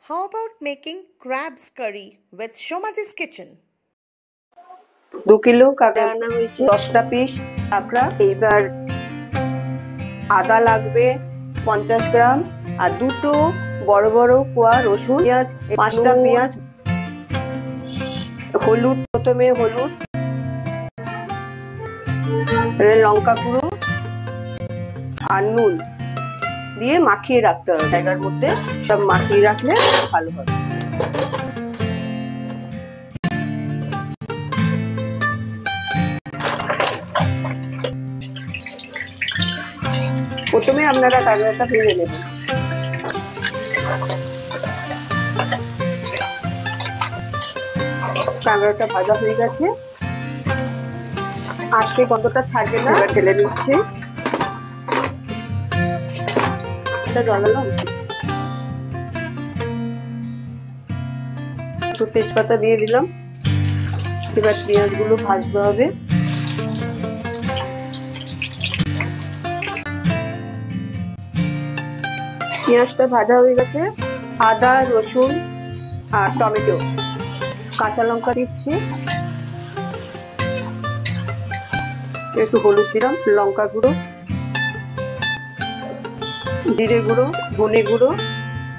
How about making crabs curry with Shomati's kitchen? 2 kilo কাঁকড়া আনা হয়েছে, 10টা পিস কাঁকড়া। এইবার আদা লাগবে 50 গ্রাম, আর দুটো বড় বড় কোয়া রসুন, পেঁয়াজ 5টা পেঁয়াজ, হলুদ, প্রথমে হলুদ, লঙ্কা গুঁড়ো আর নুন দিয়ে মাখিয়ে রাখতে হবে। জায়গার মধ্যে সব মাখিয়ে রাখলে ভালো হবে। প্রথমে আপনারা কাঁকড়াটা ভেজে নেবেন। কাঁকড়াটা ভাজা হয়ে গেছে, আজকে গন্ধটা ছাড়বে না। এবার ঢেলে নিচ্ছি। এটা জ্বালালাম, একটু তেজপাতা দিয়ে দিলাম। এবার পেঁয়াজগুলো ভাজতে হবে। পেঁয়াজটা ভাজা হয়ে গেছে, আদা রসুন আর টমেটো, কাঁচা লঙ্কা দিচ্ছি, একটু হলুদ দিলাম, লঙ্কা গুঁড়ো, জিরে গুঁড়ো, ধনে গুঁড়ো,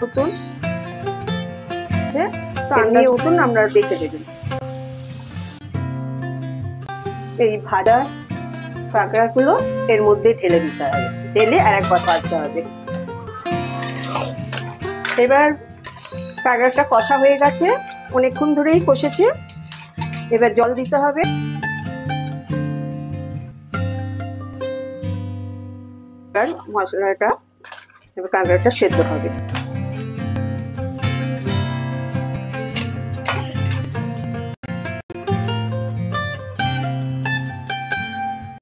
উতুন নিয়ে উতুন আমরা দেখে দেবেন। এই ভাজা কাঁকড়াগুলো এর মধ্যে ঢেলে দিতে হবে, ঢেলে আর একবার ভাজতে হবে। এবার কাঁকড়াটা কষা হয়ে গেছে, অনেকক্ষণ ধরেই কষেছে। এবার জল দিতে হবে। মশলাটা এবার কাঁকড়াটা সেদ্ধ হবে।